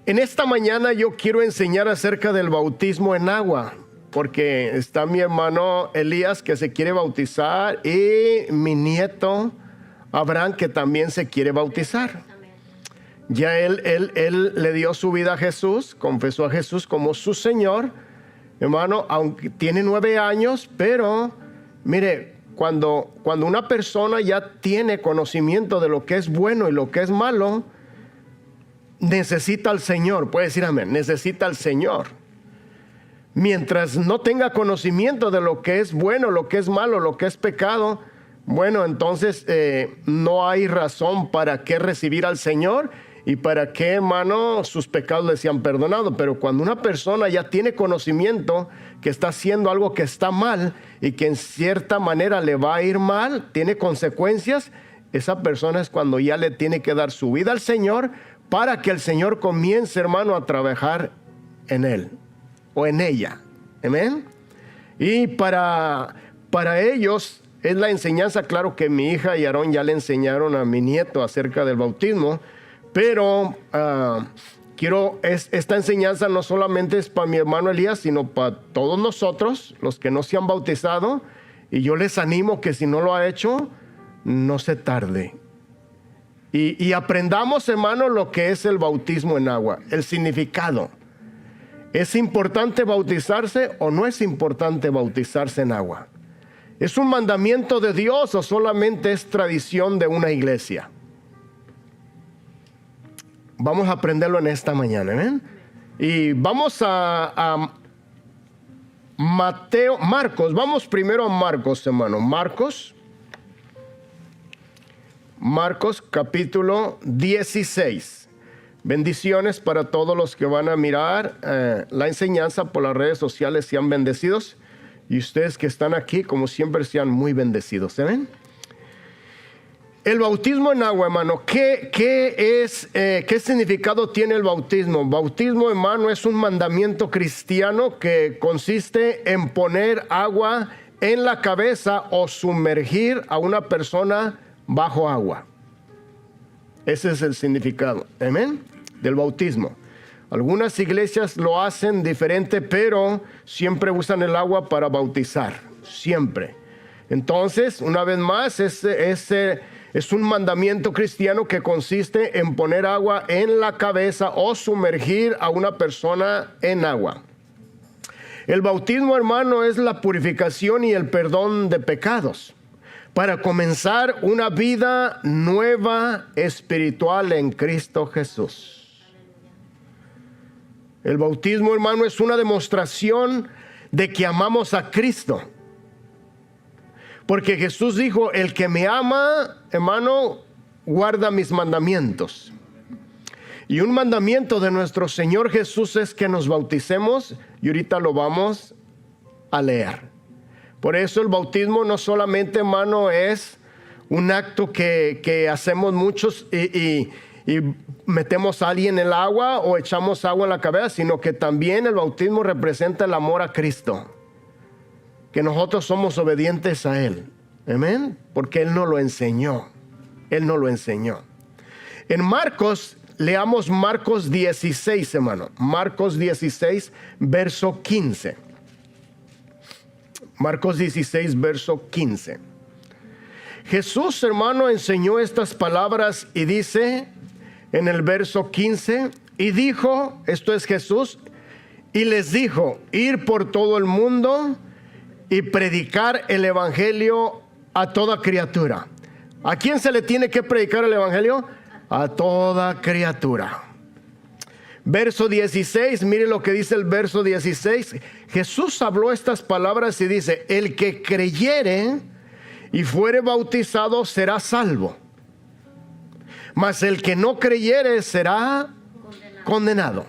En esta mañana yo quiero enseñar acerca del bautismo en agua, porque está mi hermano Elías que se quiere bautizar y mi nieto Abraham que también se quiere bautizar. Ya él le dio su vida a Jesús, confesó a Jesús como su Señor. Hermano, aunque tiene 9 años, pero mire, cuando una persona ya tiene conocimiento de lo que es bueno y lo que es malo, necesita al Señor. Puede decir amén, necesita al Señor. Mientras no tenga conocimiento de lo que es bueno, lo que es malo, lo que es pecado, bueno, entonces no hay razón para qué recibir al Señor y para qué, hermano, sus pecados le sean perdonados. Pero cuando una persona ya tiene conocimiento que está haciendo algo que está mal y que en cierta manera le va a ir mal, tiene consecuencias, esa persona es cuando ya le tiene que dar su vida al Señor para que el Señor comience, hermano, a trabajar en él o en ella. Amén. Y para ellos es la enseñanza. Claro que mi hija y Aarón ya le enseñaron a mi nieto acerca del bautismo, pero esta enseñanza no solamente es para mi hermano Elías, sino para todos nosotros, los que no se han bautizado, y yo les animo que si no lo ha hecho, no se tarde. Y aprendamos, hermano, lo que es el bautismo en agua, el significado. ¿Es importante bautizarse o no es importante bautizarse en agua? ¿Es un mandamiento de Dios o solamente es tradición de una iglesia? Vamos a aprenderlo en esta mañana, ¿ven? Y vamos a Marcos. Vamos primero a Marcos, hermano. Marcos capítulo 16. Bendiciones para todos los que van a mirar la enseñanza por las redes sociales. Sean bendecidos. Y ustedes que están aquí, como siempre, sean muy bendecidos. ¿Ven? El bautismo en agua, hermano. ¿Qué significado tiene el bautismo? Bautismo, hermano, es un mandamiento cristiano que consiste en poner agua en la cabeza o sumergir a una persona bajo agua. Ese es el significado, amén, del bautismo. Algunas iglesias lo hacen diferente, pero siempre usan el agua para bautizar, siempre. Entonces, una vez más, es un mandamiento cristiano que consiste en poner agua en la cabeza o sumergir a una persona en agua. El bautismo, hermano, es la purificación y el perdón de pecados para comenzar una vida nueva espiritual en Cristo Jesús. El bautismo, hermano, es una demostración de que amamos a Cristo. Porque Jesús dijo, el que me ama, hermano, guarda mis mandamientos. Y un mandamiento de nuestro Señor Jesús es que nos bauticemos, y ahorita lo vamos a leer. Por eso el bautismo no solamente, hermano, es un acto que hacemos muchos y metemos a alguien en el agua o echamos agua en la cabeza, sino que también el bautismo representa el amor a Cristo. Que nosotros somos obedientes a Él. Amén. Porque Él nos lo enseñó. Él nos lo enseñó. En Marcos, leamos Marcos 16, hermano. Marcos 16, verso 15. Marcos 16, verso 15. Jesús, hermano, enseñó estas palabras y dice en el verso 15, y dijo, esto es Jesús, y les dijo, ir por todo el mundo y predicar el evangelio a toda criatura. ¿A quién se le tiene que predicar el evangelio? A toda criatura. Verso 16, mire lo que dice el verso 16. Jesús habló estas palabras y dice, el que creyere y fuere bautizado será salvo, mas el que no creyere será condenado.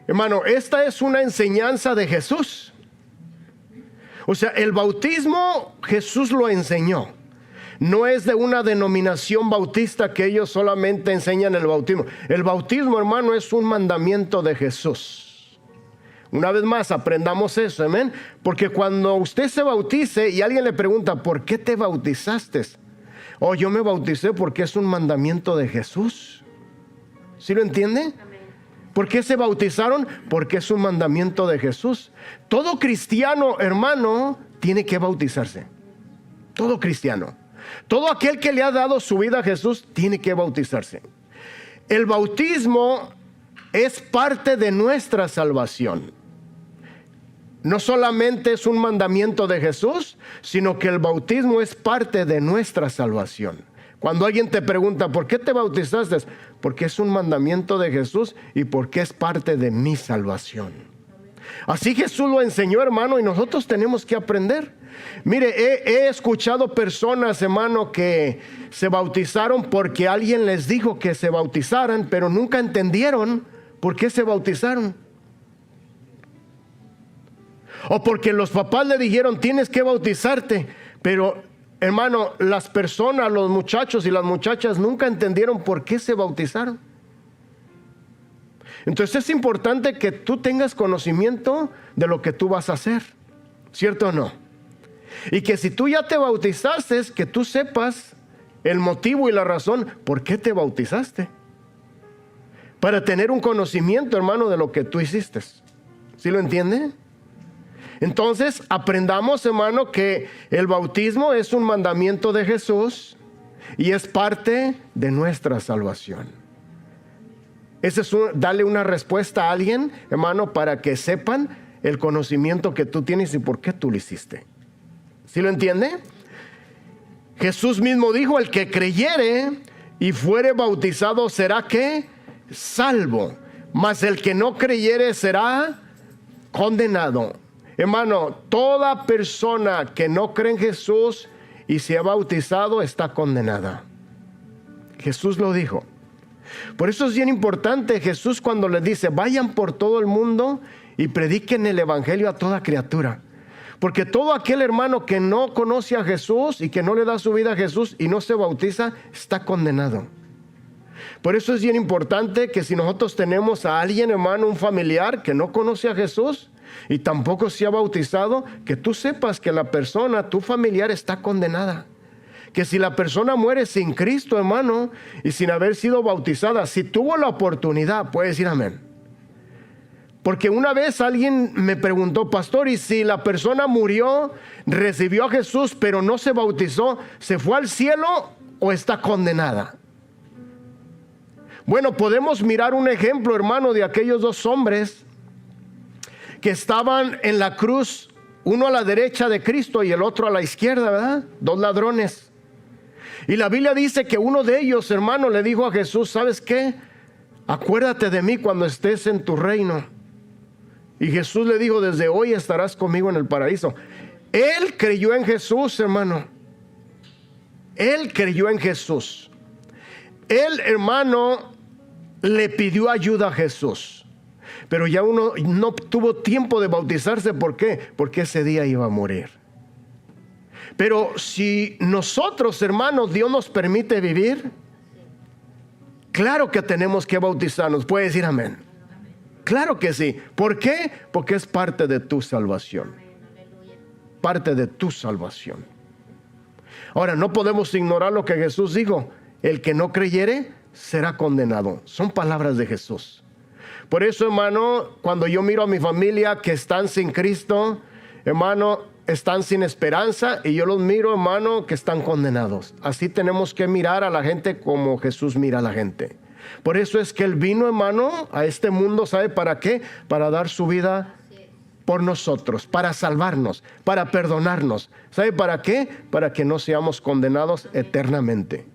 Hermano, esta es una enseñanza de Jesús. O sea, el bautismo Jesús lo enseñó. No es de una denominación bautista que ellos solamente enseñan el bautismo. El bautismo, hermano, es un mandamiento de Jesús. Una vez más, aprendamos eso, amén. Porque cuando usted se bautice y alguien le pregunta, ¿por qué te bautizaste? Oh, yo me bauticé porque es un mandamiento de Jesús. ¿Sí lo entiende? ¿Por qué se bautizaron? Porque es un mandamiento de Jesús. Todo cristiano, hermano, tiene que bautizarse. Todo cristiano. Todo aquel que le ha dado su vida a Jesús tiene que bautizarse. El bautismo es parte de nuestra salvación. No solamente es un mandamiento de Jesús, sino que el bautismo es parte de nuestra salvación. Cuando alguien te pregunta, ¿por qué te bautizaste? Porque es un mandamiento de Jesús y porque es parte de mi salvación. Así Jesús lo enseñó, hermano, y nosotros tenemos que aprender. Mire, he escuchado personas, hermano, que se bautizaron porque alguien les dijo que se bautizaran, pero nunca entendieron por qué se bautizaron. O porque los papás le dijeron, tienes que bautizarte, pero hermano, las personas, los muchachos y las muchachas nunca entendieron por qué se bautizaron. Entonces es importante que tú tengas conocimiento de lo que tú vas a hacer, ¿cierto o no? Y que si tú ya te bautizaste, que tú sepas el motivo y la razón por qué te bautizaste. Para tener un conocimiento, hermano, de lo que tú hiciste. ¿Sí lo entiende? Entonces, aprendamos, hermano, que el bautismo es un mandamiento de Jesús y es parte de nuestra salvación. Ese es darle una respuesta a alguien, hermano, para que sepan el conocimiento que tú tienes y por qué tú lo hiciste. ¿Sí lo entiende? Jesús mismo dijo, el que creyere y fuere bautizado será ¿qué? Salvo, mas el que no creyere será condenado. Hermano, toda persona que no cree en Jesús y se ha bautizado está condenada. Jesús lo dijo. Por eso es bien importante Jesús cuando les dice, vayan por todo el mundo y prediquen el evangelio a toda criatura. Porque todo aquel hermano que no conoce a Jesús y que no le da su vida a Jesús y no se bautiza, está condenado. Por eso es bien importante que si nosotros tenemos a alguien, hermano, un familiar que no conoce a Jesús y tampoco se ha bautizado, que tú sepas que la persona, tu familiar, está condenada. Que si la persona muere sin Cristo, hermano, y sin haber sido bautizada, si tuvo la oportunidad, puede decir amén. Porque una vez alguien me preguntó, pastor, ¿y si la persona murió, recibió a Jesús, pero no se bautizó, se fue al cielo o está condenada? Bueno, podemos mirar un ejemplo, hermano, de aquellos dos hombres que estaban en la cruz, uno a la derecha de Cristo y el otro a la izquierda, ¿verdad? Dos ladrones. Y la Biblia dice que uno de ellos, hermano, le dijo a Jesús, ¿sabes qué? Acuérdate de mí cuando estés en tu reino. Y Jesús le dijo, desde hoy estarás conmigo en el paraíso. Él creyó en Jesús, hermano. Él creyó en Jesús. Él, hermano, le pidió ayuda a Jesús. Pero ya uno no tuvo tiempo de bautizarse. ¿Por qué? Porque ese día iba a morir. Pero si nosotros, hermanos, Dios nos permite vivir, claro que tenemos que bautizarnos. ¿Puede decir amén? Claro que sí. ¿Por qué? Porque es parte de tu salvación. Parte de tu salvación. Ahora, no podemos ignorar lo que Jesús dijo. El que no creyere será condenado. Son palabras de Jesús. Por eso, hermano, cuando yo miro a mi familia que están sin Cristo, hermano, están sin esperanza, y yo los miro, hermano, que están condenados. Así tenemos que mirar a la gente como Jesús mira a la gente. Por eso es que Él vino, hermano, a este mundo, ¿sabe para qué? Para dar su vida por nosotros, para salvarnos, para perdonarnos. ¿Sabe para qué? Para que no seamos condenados eternamente.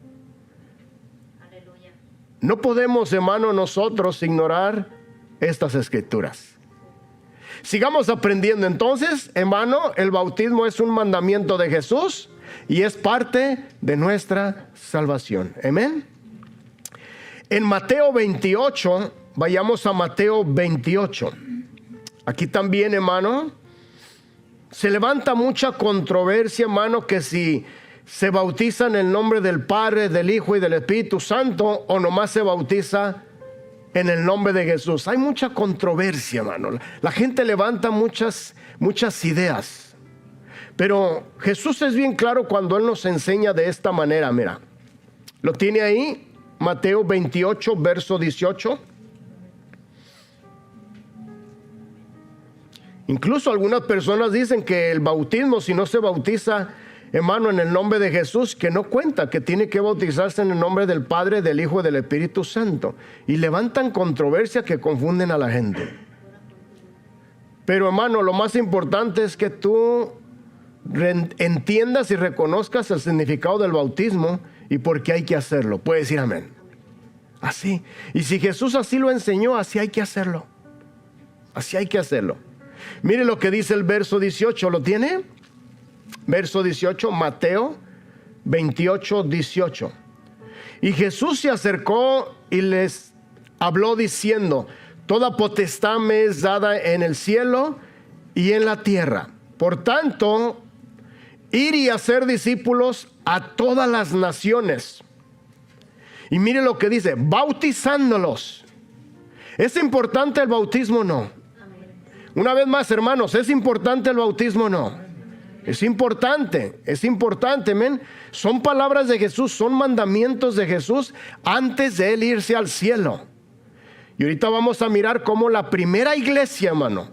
No podemos, hermano, nosotros ignorar estas escrituras. Sigamos aprendiendo entonces, hermano, el bautismo es un mandamiento de Jesús y es parte de nuestra salvación. Amén. En Mateo 28, vayamos a Mateo 28. Aquí también, hermano, se levanta mucha controversia, hermano, que si se bautiza en el nombre del Padre, del Hijo y del Espíritu Santo, o nomás se bautiza en el nombre de Jesús. Hay mucha controversia, hermano. La gente levanta muchas ideas. Pero Jesús es bien claro cuando Él nos enseña de esta manera. Mira, lo tiene ahí. Mateo 28, verso 18. Incluso algunas personas dicen que el bautismo, si no se bautiza, hermano, en el nombre de Jesús, que no cuenta, que tiene que bautizarse en el nombre del Padre, del Hijo y del Espíritu Santo. Y levantan controversia que confunden a la gente. Pero hermano, lo más importante es que tú entiendas y reconozcas el significado del bautismo y por qué hay que hacerlo. Puedes decir amén. Así. Y si Jesús así lo enseñó, así hay que hacerlo. Así hay que hacerlo. Mire lo que dice el verso 18. ¿Lo tiene? Verso 18, Mateo 28, 18. Y Jesús se acercó y les habló diciendo: toda potestad me es dada en el cielo y en la tierra. Por tanto, ir y hacer discípulos a todas las naciones. Y mire lo que dice: bautizándolos. ¿Es importante el bautismo? No. Una vez más, hermanos, ¿es importante el bautismo? No. Es importante, men. Son palabras de Jesús, son mandamientos de Jesús antes de Él irse al cielo. Y ahorita vamos a mirar cómo la primera iglesia, hermano,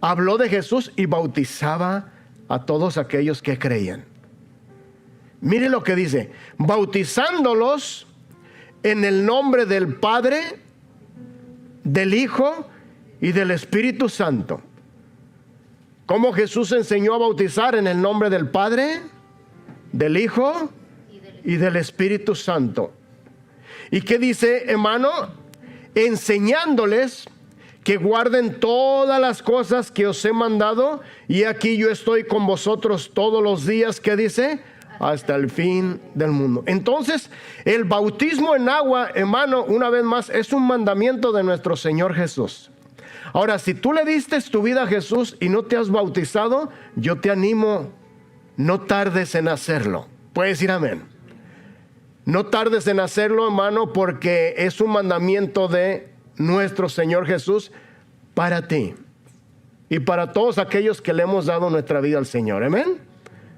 habló de Jesús y bautizaba a todos aquellos que creían. Mire lo que dice: bautizándolos en el nombre del Padre, del Hijo y del Espíritu Santo. ¿Cómo Jesús enseñó a bautizar? En el nombre del Padre, del Hijo y del Espíritu Santo. ¿Y qué dice, hermano? Enseñándoles que guarden todas las cosas que os he mandado, y aquí yo estoy con vosotros todos los días, ¿qué dice? Hasta el fin del mundo. Entonces, el bautismo en agua, hermano, una vez más, es un mandamiento de nuestro Señor Jesús. Ahora, si tú le diste tu vida a Jesús y no te has bautizado, yo te animo, no tardes en hacerlo. Puedes decir amén. No tardes en hacerlo, hermano, porque es un mandamiento de nuestro Señor Jesús para ti y para todos aquellos que le hemos dado nuestra vida al Señor. Amén.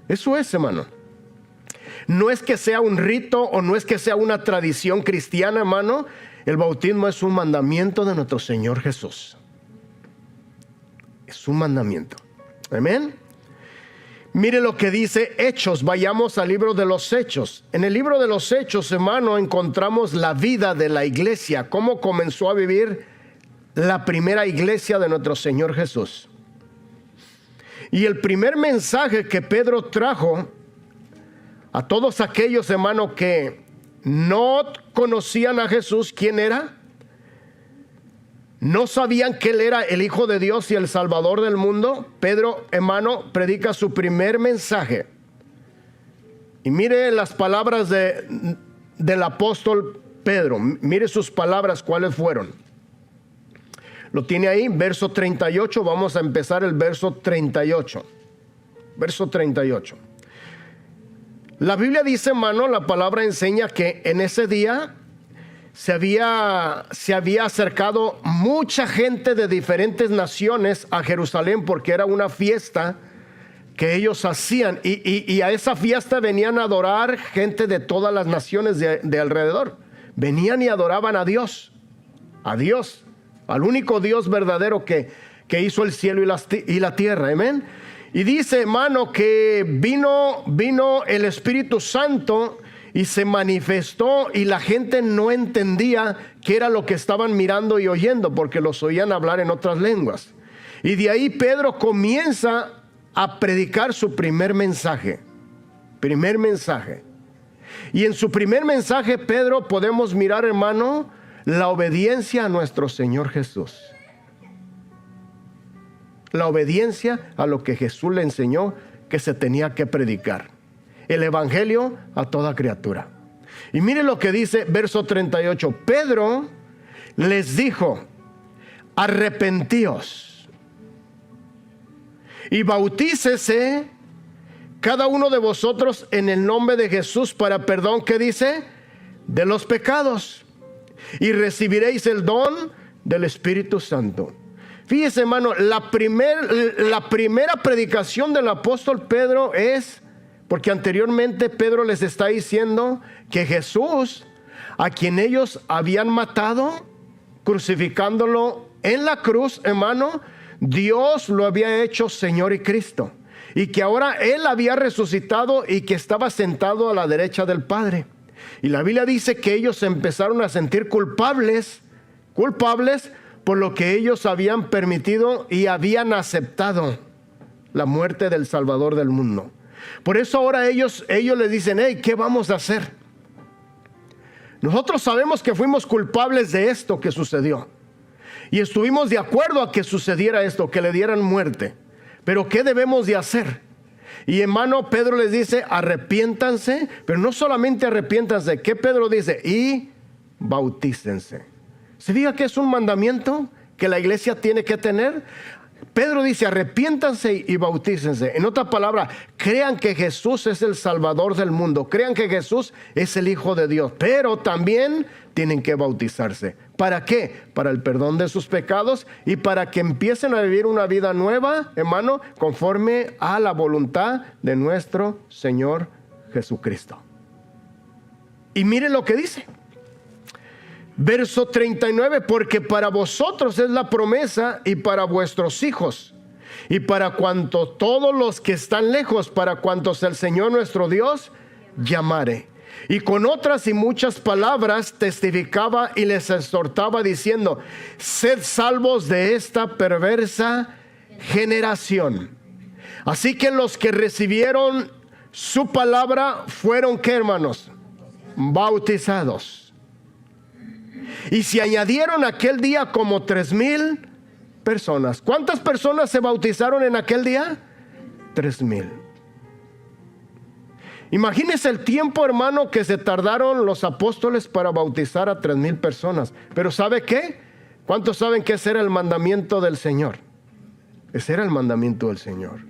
Eso es, hermano. No es que sea un rito o no es que sea una tradición cristiana, hermano. El bautismo es un mandamiento de nuestro Señor Jesús. Es un mandamiento. Amén. Mire lo que dice Hechos. Vayamos al libro de los Hechos. En el libro de los Hechos, hermano, encontramos la vida de la iglesia. Cómo comenzó a vivir la primera iglesia de nuestro Señor Jesús. Y el primer mensaje que Pedro trajo a todos aquellos, hermanos, que no conocían a Jesús, ¿quién era? No sabían que Él era el Hijo de Dios y el Salvador del mundo. Pedro, hermano, predica su primer mensaje. Y mire las palabras del apóstol Pedro. Mire sus palabras, ¿cuáles fueron? Lo tiene ahí, verso 38. Vamos a empezar el verso 38. Verso 38. La Biblia dice, hermano, la palabra enseña que en ese día se había acercado mucha gente de diferentes naciones a Jerusalén, porque era una fiesta que ellos hacían, y a esa fiesta venían a adorar gente de todas las naciones de alrededor. Venían y adoraban a Dios, al único Dios verdadero que hizo el cielo y la tierra. Amén. Y dice, hermano, que vino el Espíritu Santo y se manifestó, y la gente no entendía qué era lo que estaban mirando y oyendo, porque los oían hablar en otras lenguas. Y de ahí Pedro comienza a predicar su primer mensaje. Y en su primer mensaje, Pedro, podemos mirar, hermano, la obediencia a nuestro Señor Jesús. La obediencia a lo que Jesús le enseñó que se tenía que predicar. El evangelio a toda criatura. Y mire lo que dice verso 38. Pedro les dijo: arrepentíos y bautícese cada uno de vosotros en el nombre de Jesús para perdón, ¿qué dice? De los pecados, y recibiréis el don del Espíritu Santo. Fíjese, hermano, la primera predicación del apóstol Pedro es, porque anteriormente Pedro les está diciendo que Jesús a quien ellos habían matado, crucificándolo en la cruz, hermano, Dios lo había hecho Señor y Cristo. Y que ahora Él había resucitado y que estaba sentado a la derecha del Padre. Y la Biblia dice que ellos se empezaron a sentir culpables por lo que ellos habían permitido y habían aceptado la muerte del Salvador del mundo. Por eso ahora ellos le dicen: hey, ¿qué vamos a hacer? Nosotros sabemos que fuimos culpables de esto que sucedió. Y estuvimos de acuerdo a que sucediera esto, que le dieran muerte. Pero ¿qué debemos de hacer? Y hermano, Pedro les dice: arrepiéntanse, pero no solamente arrepiéntanse. ¿Qué Pedro dice? Y bautícense. ¿Se fija que es un mandamiento que la iglesia tiene que tener? Pedro dice: arrepiéntanse y bautícense. En otra palabra, crean que Jesús es el Salvador del mundo. Crean que Jesús es el Hijo de Dios. Pero también tienen que bautizarse. ¿Para qué? Para el perdón de sus pecados y para que empiecen a vivir una vida nueva, hermano, conforme a la voluntad de nuestro Señor Jesucristo. Y miren lo que dice. Verso 39, porque para vosotros es la promesa y para vuestros hijos y para todos los que están lejos, para cuantos el Señor nuestro Dios llamare. Y con otras y muchas palabras testificaba y les exhortaba diciendo: sed salvos de esta perversa generación. Así que los que recibieron su palabra fueron, ¿qué, hermanos? Bautizados. Y se añadieron aquel día como 3,000 personas. ¿Cuántas personas se bautizaron en aquel día? 3,000. Imagínense el tiempo, hermano, que se tardaron los apóstoles para bautizar a 3,000 personas. Pero ¿sabe qué? ¿Cuántos saben que ese era el mandamiento del Señor? Ese era el mandamiento del Señor.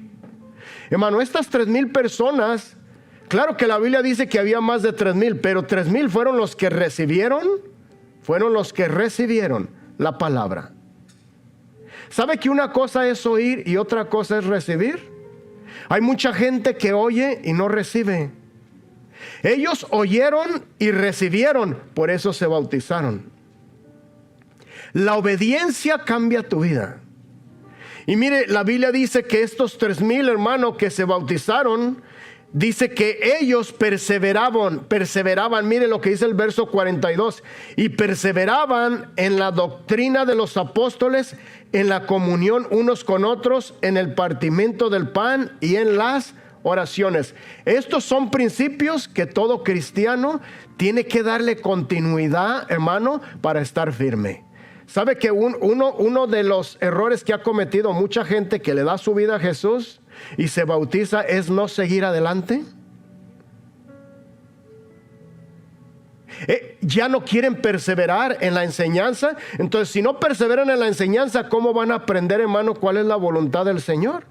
Hermano, estas 3,000 personas, claro que la Biblia dice que había más de 3,000, pero 3,000 fueron los que recibieron la palabra. ¿Sabe que una cosa es oír y otra cosa es recibir? Hay mucha gente que oye y no recibe. Ellos oyeron y recibieron, por eso se bautizaron. La obediencia cambia tu vida. Y mire, la Biblia dice que estos 3,000 hermanos que se bautizaron, dice que ellos perseveraban, mire lo que dice el verso 42, y perseveraban en la doctrina de los apóstoles, en la comunión unos con otros, en el partimiento del pan y en las oraciones. Estos son principios que todo cristiano tiene que darle continuidad, hermano, para estar firme. ¿Sabe que uno de los errores que ha cometido mucha gente que le da su vida a Jesús y se bautiza es no seguir adelante? Ya no quieren perseverar en la enseñanza. Entonces, si no perseveran en la enseñanza, ¿cómo van a aprender, hermano, cuál es la voluntad del Señor?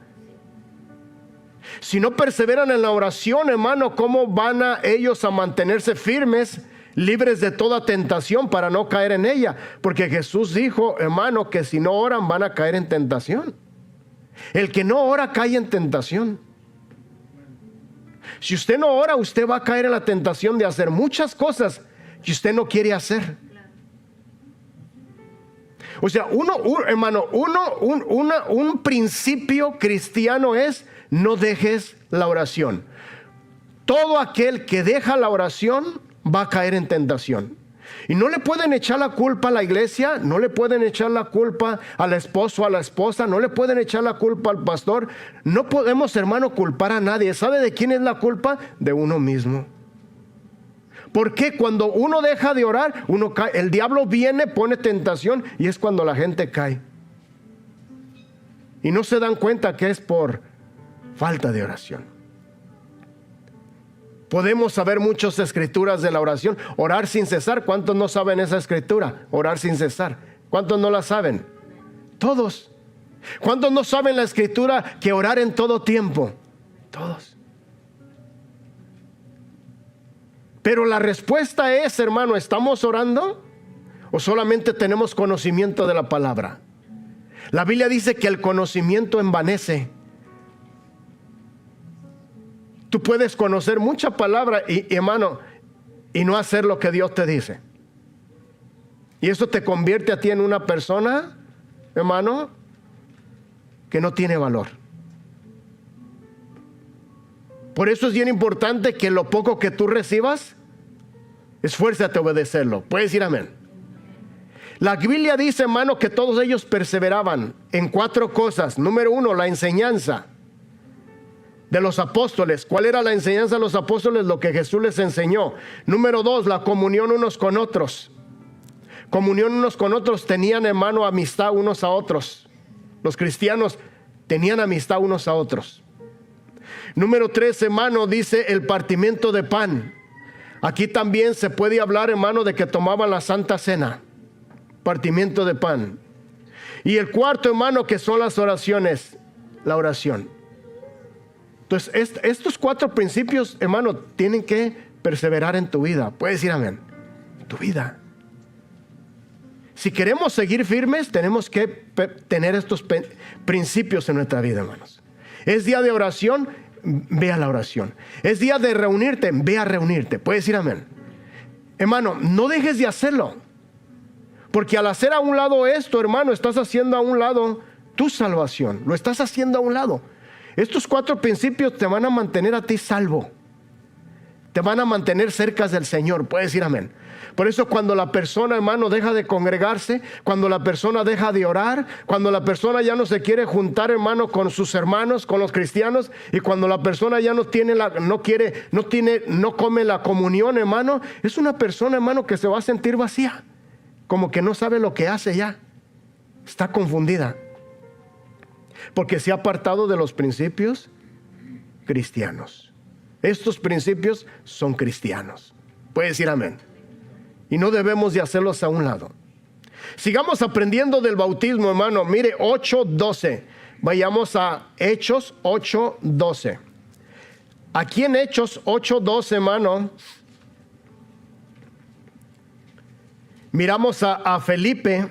Si no perseveran en la oración, hermano, ¿cómo van ellos a mantenerse firmes, libres de toda tentación para no caer en ella? Porque Jesús dijo, hermano, que si no oran van a caer en tentación. El que no ora cae en tentación. Si usted no ora, usted va a caer en la tentación de hacer muchas cosas que usted no quiere hacer. O sea, un principio cristiano es: no dejes la oración. Todo aquel que deja la oración va a caer en tentación. Y no le pueden echar la culpa a la iglesia, no le pueden echar la culpa al esposo, a la esposa, no le pueden echar la culpa al pastor. No podemos, hermano, culpar a nadie. ¿Sabe de quién es la culpa? De uno mismo. Porque cuando uno deja de orar, uno cae. El diablo viene, pone tentación y es cuando la gente cae. Y no se dan cuenta que es por falta de oración. Podemos saber muchas escrituras de la oración. Orar sin cesar. ¿Cuántos no saben esa escritura? Orar sin cesar. ¿Cuántos no la saben? Todos. ¿Cuántos no saben la escritura que orar en todo tiempo? Todos. Pero la respuesta es, hermano, ¿estamos orando o solamente tenemos conocimiento de la palabra? La Biblia dice que el conocimiento envanece. Tú puedes conocer mucha palabra y hermano, y no hacer lo que Dios te dice. Y eso te convierte a ti en una persona, hermano, que no tiene valor. Por eso es bien importante que lo poco que tú recibas, esfuérzate a obedecerlo. Puedes decir amén. La Biblia dice, hermano, que todos ellos perseveraban en 4 cosas. Número 1, la enseñanza de los apóstoles. ¿Cuál era la enseñanza de los apóstoles? Lo que Jesús les enseñó. Número 2, la comunión unos con otros. Comunión unos con otros. Tenían, hermano, amistad unos a otros. Los cristianos tenían amistad unos a otros. Número 3, hermano, dice el partimiento de pan. Aquí también se puede hablar, hermano, de que tomaban la Santa Cena. Partimiento de pan. Y el cuarto, hermano, que son las oraciones. La oración. Entonces, estos 4 principios, hermano, tienen que perseverar en tu vida. Puedes decir amén. En tu vida. Si queremos seguir firmes, tenemos que tener estos principios en nuestra vida, hermanos. Es día de oración, ve a la oración. Es día de reunirte, ve a reunirte. Puedes decir amén. Hermano, no dejes de hacerlo. Porque al hacer a un lado esto, hermano, estás haciendo a un lado tu salvación. Lo estás haciendo a un lado. Estos 4 principios te van a mantener a ti salvo. Te van a mantener cerca del Señor. Puedes decir amén. Por eso cuando la persona, hermano, deja de congregarse, cuando la persona deja de orar, cuando la persona ya no se quiere juntar, hermano, con sus hermanos, con los cristianos, y cuando la persona ya no come la comunión, hermano, es una persona, hermano, que se va a sentir vacía, como que no sabe lo que hace ya, está confundida, porque se ha apartado de los principios cristianos. Estos principios son cristianos. Puede decir amén. Y no debemos de hacerlos a un lado. Sigamos aprendiendo del bautismo, hermano. Mire, 8:12. Vayamos a Hechos 8:12. Aquí en Hechos 8:12, hermano, miramos a Felipe,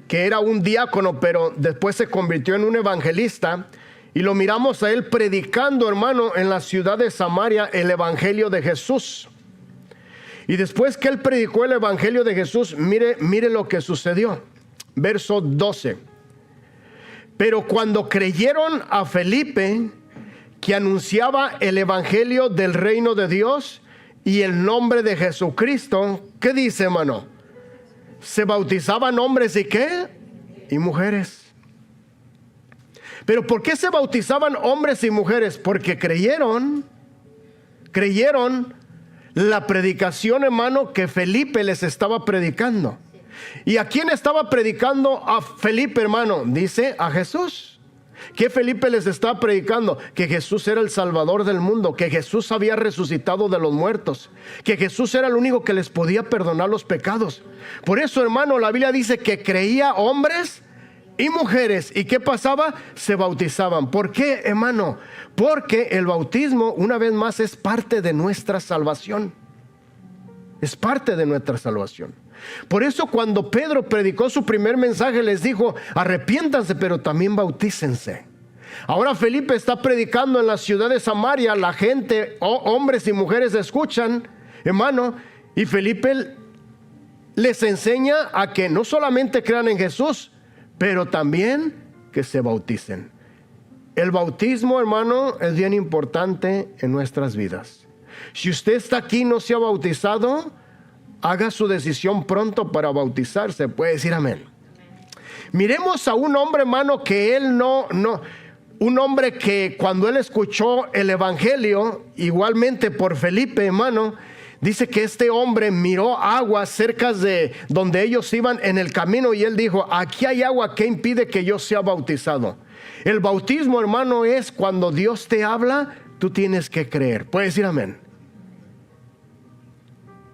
que era un diácono, pero después se convirtió en un evangelista. Y lo miramos a él predicando, hermano, en la ciudad de Samaria el evangelio de Jesús. Y después que él predicó el evangelio de Jesús, mire lo que sucedió. Verso 12. Pero cuando creyeron a Felipe, que anunciaba el evangelio del reino de Dios y el nombre de Jesucristo, ¿qué dice, hermano? Se bautizaban hombres y ¿qué? Y mujeres. Pero ¿por qué se bautizaban hombres y mujeres? Porque creyeron la predicación, hermano, que Felipe les estaba predicando. ¿Y a quién estaba predicando a Felipe, hermano? Dice a Jesús. ¿Qué Felipe les estaba predicando? Que Jesús era el Salvador del mundo, que Jesús había resucitado de los muertos, que Jesús era el único que les podía perdonar los pecados. Por eso, hermano, la Biblia dice que creía hombres y mujeres. ¿Y qué pasaba? Se bautizaban. ¿Por qué, hermano? Porque el bautismo, una vez más, es parte de nuestra salvación. Es parte de nuestra salvación. Por eso cuando Pedro predicó su primer mensaje, les dijo, arrepiéntanse, pero también bautícense. Ahora Felipe está predicando en la ciudad de Samaria. La gente, hombres y mujeres, escuchan, hermano, y Felipe les enseña a que no solamente crean en Jesús, pero también que se bauticen. El bautismo, hermano, es bien importante en nuestras vidas. Si usted está aquí y no se ha bautizado, haga su decisión pronto para bautizarse. Puede decir amén. Miremos a un hombre, hermano, que un hombre que cuando él escuchó el evangelio, igualmente por Felipe, hermano, dice que este hombre miró agua cerca de donde ellos iban en el camino y él dijo, aquí hay agua, ¿qué impide que yo sea bautizado? El bautismo, hermano, es cuando Dios te habla, tú tienes que creer. Puedes decir amén.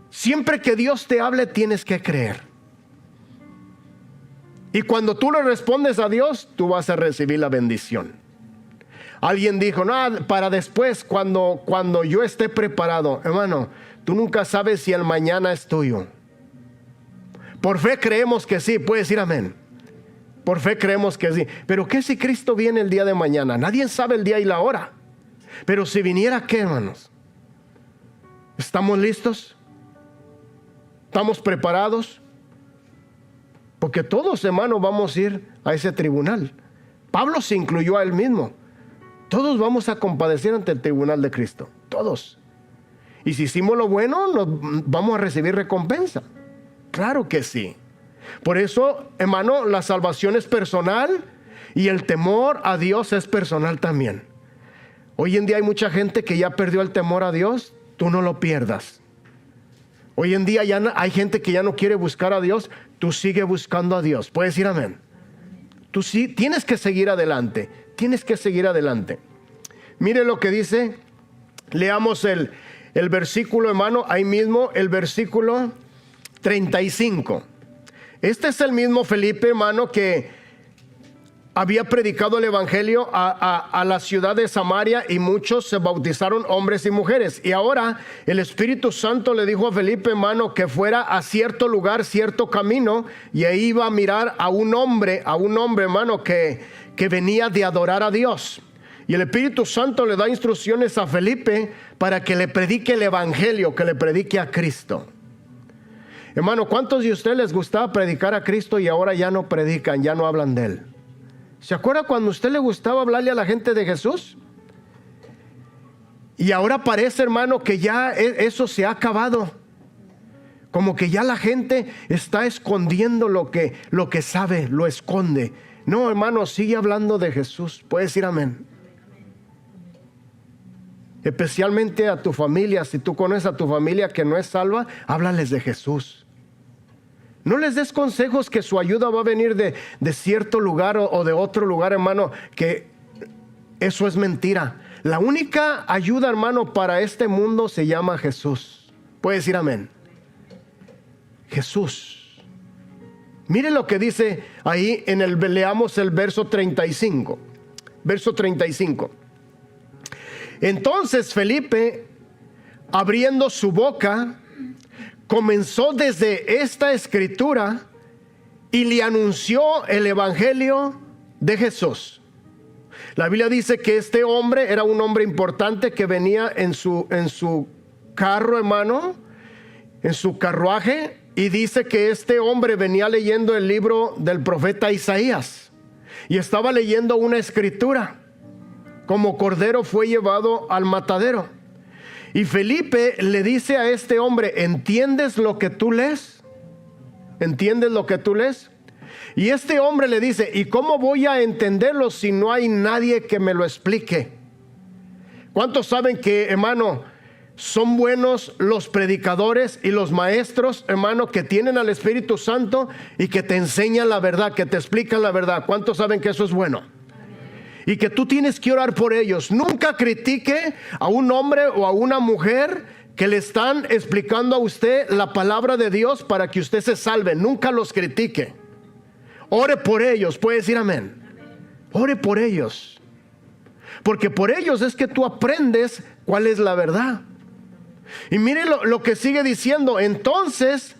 Siempre que Dios te hable, tienes que creer. Y cuando tú le respondes a Dios, tú vas a recibir la bendición. Alguien dijo, no, para después, cuando yo esté preparado. Hermano, tú nunca sabes si el mañana es tuyo. Por fe creemos que sí. Puedes decir amén. Por fe creemos que sí. Pero ¿qué si Cristo viene el día de mañana? Nadie sabe el día y la hora. Pero si viniera, ¿qué, hermanos? ¿Estamos listos? ¿Estamos preparados? Porque todos, hermanos, vamos a ir a ese tribunal. Pablo se incluyó a él mismo. Todos vamos a compadecer ante el tribunal de Cristo. Todos. Y si hicimos lo bueno, vamos a recibir recompensa. Claro que sí. Por eso, hermano, la salvación es personal y el temor a Dios es personal también. Hoy en día hay mucha gente que ya perdió el temor a Dios. Tú no lo pierdas. Hoy en día ya hay gente que ya no quiere buscar a Dios. Tú sigue buscando a Dios. ¿Puedes decir amén? Tú sí tienes que seguir adelante. Tienes que seguir adelante. Mire lo que dice. Leamos el versículo, hermano. Ahí mismo el versículo 35. Este es el mismo Felipe, hermano, que había predicado el evangelio a la ciudad de Samaria, y muchos se bautizaron, hombres y mujeres. Y ahora el Espíritu Santo le dijo a Felipe, hermano, que fuera a cierto lugar, cierto camino, y ahí iba a mirar a un hombre, hermano, que venía de adorar a Dios. Y el Espíritu Santo le da instrucciones a Felipe para que le predique el evangelio, que le predique a Cristo. Hermano, ¿cuántos de ustedes les gustaba predicar a Cristo y ahora ya no predican, ya no hablan de Él? ¿Se acuerda cuando a usted le gustaba hablarle a la gente de Jesús? Y ahora parece, hermano, que ya eso se ha acabado. Como que ya la gente está escondiendo lo que sabe, lo esconde. No, hermano, sigue hablando de Jesús. Puedes decir amén. Especialmente a tu familia. Si tú conoces a tu familia que no es salva, háblales de Jesús. No les des consejos que su ayuda va a venir de cierto lugar o de otro lugar, hermano, que eso es mentira. La única ayuda, hermano, para este mundo se llama Jesús. Puede decir amén. Jesús. Mire lo que dice ahí leamos el verso 35. Verso 35. Entonces Felipe, abriendo su boca, comenzó desde esta escritura y le anunció el evangelio de Jesús. La Biblia dice que este hombre era un hombre importante que venía en su carro, hermano, en su carruaje, y dice que este hombre venía leyendo el libro del profeta Isaías y estaba leyendo una escritura. Como cordero fue llevado al matadero. Y Felipe le dice a este hombre, ¿entiendes lo que tú lees? ¿Entiendes lo que tú lees? Y este hombre le dice, ¿y cómo voy a entenderlo si no hay nadie que me lo explique? ¿Cuántos saben que, hermano, son buenos los predicadores y los maestros, hermano, que tienen al Espíritu Santo y que te enseñan la verdad, que te explican la verdad? ¿Cuántos saben que eso es bueno? Y que tú tienes que orar por ellos. Nunca critique a un hombre o a una mujer que le están explicando a usted la palabra de Dios para que usted se salve. Nunca los critique. Ore por ellos. Puede decir amén. Ore por ellos. Porque por ellos es que tú aprendes cuál es la verdad. Y mire lo que sigue diciendo. Entonces,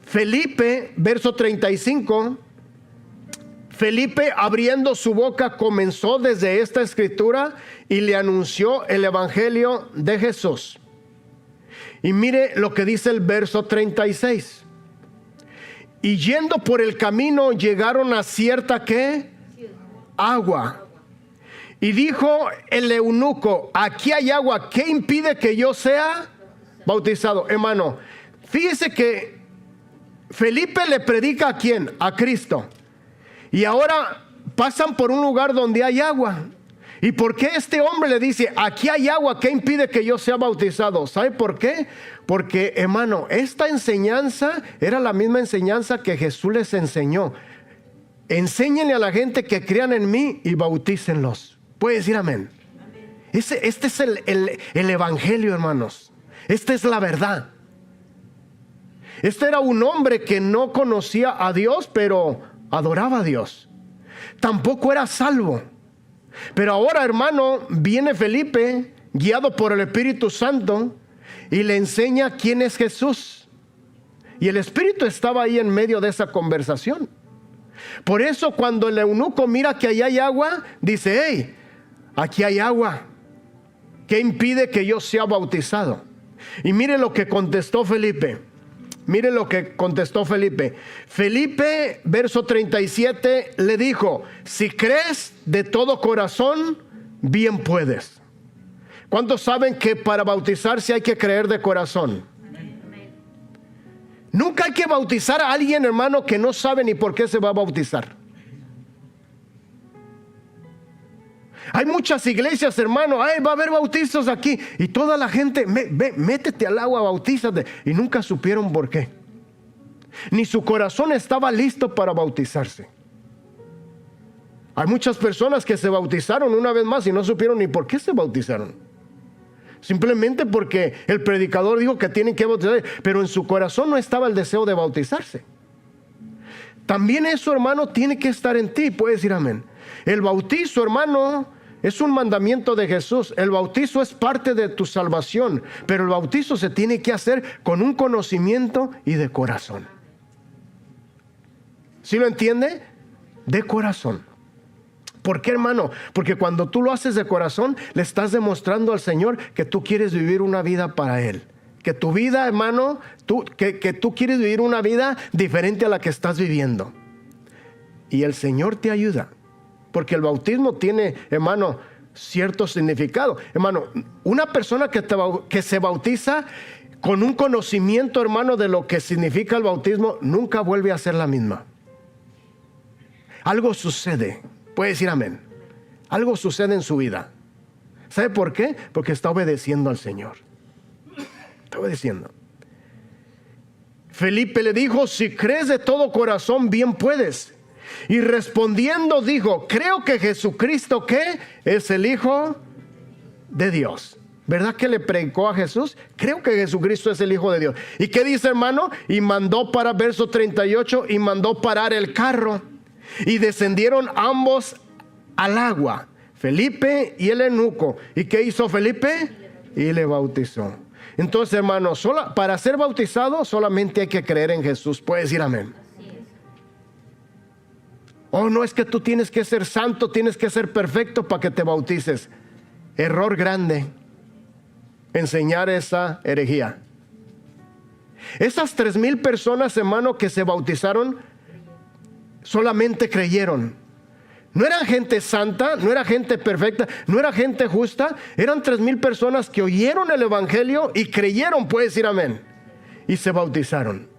Felipe, verso 35... Felipe, abriendo su boca, comenzó desde esta escritura y le anunció el evangelio de Jesús. Y mire lo que dice el verso 36. Y yendo por el camino llegaron a cierta ¿qué? Agua. Y dijo el eunuco, aquí hay agua, ¿qué impide que yo sea bautizado? Hermano, fíjese que Felipe le predica ¿a quién? A Cristo. Y ahora pasan por un lugar donde hay agua. ¿Y por qué este hombre le dice, aquí hay agua, qué impide que yo sea bautizado? ¿Sabe por qué? Porque, hermano, esta enseñanza era la misma enseñanza que Jesús les enseñó. Enséñenle a la gente que crean en mí y bautícenlos. ¿Puede decir amén? Este es el evangelio, hermanos. Esta es la verdad. Este era un hombre que no conocía a Dios, pero adoraba a Dios. Tampoco era salvo. Pero ahora, hermano, viene Felipe, guiado por el Espíritu Santo, y le enseña quién es Jesús. Y el Espíritu estaba ahí en medio de esa conversación. Por eso cuando el eunuco mira que ahí hay agua, dice, hey, aquí hay agua. ¿Qué impide que yo sea bautizado? Y mire lo que contestó Felipe. Mire lo que contestó Felipe. Felipe, verso 37, le dijo: si crees de todo corazón, bien puedes. ¿Cuántos saben que para bautizarse hay que creer de corazón? Nunca hay que bautizar a alguien, hermano, que no sabe ni por qué se va a bautizar. Hay muchas iglesias, hermano, va a haber bautizos aquí. Y toda la gente, métete al agua, bautízate. Y nunca supieron por qué. Ni su corazón estaba listo para bautizarse. Hay muchas personas que se bautizaron una vez más y no supieron ni por qué se bautizaron. Simplemente porque el predicador dijo que tienen que bautizarse, pero en su corazón no estaba el deseo de bautizarse. También eso, hermano, tiene que estar en ti. Puedes decir amén. El bautizo, hermano, es un mandamiento de Jesús. El bautizo es parte de tu salvación, pero el bautizo se tiene que hacer con un conocimiento y de corazón. ¿Sí lo entiende? De corazón. ¿Por qué, hermano? Porque cuando tú lo haces de corazón, le estás demostrando al Señor que tú quieres vivir una vida para Él. Que tu vida, hermano, que tú quieres vivir una vida diferente a la que estás viviendo. Y el Señor te ayuda. Porque el bautismo tiene, hermano, cierto significado. Hermano, una persona que se bautiza con un conocimiento, hermano, de lo que significa el bautismo, nunca vuelve a ser la misma. Algo sucede. Puede decir amén. Algo sucede en su vida. ¿Sabe por qué? Porque está obedeciendo al Señor. Está obedeciendo. Felipe le dijo: si crees de todo corazón, bien puedes. Y respondiendo dijo: creo que Jesucristo, ¿qué? Es el Hijo de Dios. ¿Verdad que le predicó a Jesús? Creo que Jesucristo es el Hijo de Dios. ¿Y qué dice, hermano? Y mandó para, verso 38, y mandó parar el carro. Y descendieron ambos al agua, Felipe y el eunuco. ¿Y qué hizo Felipe? Y le bautizó. Entonces, hermano, para ser bautizado solamente hay que creer en Jesús. Puedes decir amén. Oh, no es que tú tienes que ser santo, tienes que ser perfecto para que te bautices. Error grande enseñar esa herejía. Esas 3,000 personas, hermano, que se bautizaron, solamente creyeron. No eran gente santa, no era gente perfecta, no era gente justa. Eran 3,000 personas que oyeron el evangelio y creyeron, puede decir amén, y se bautizaron.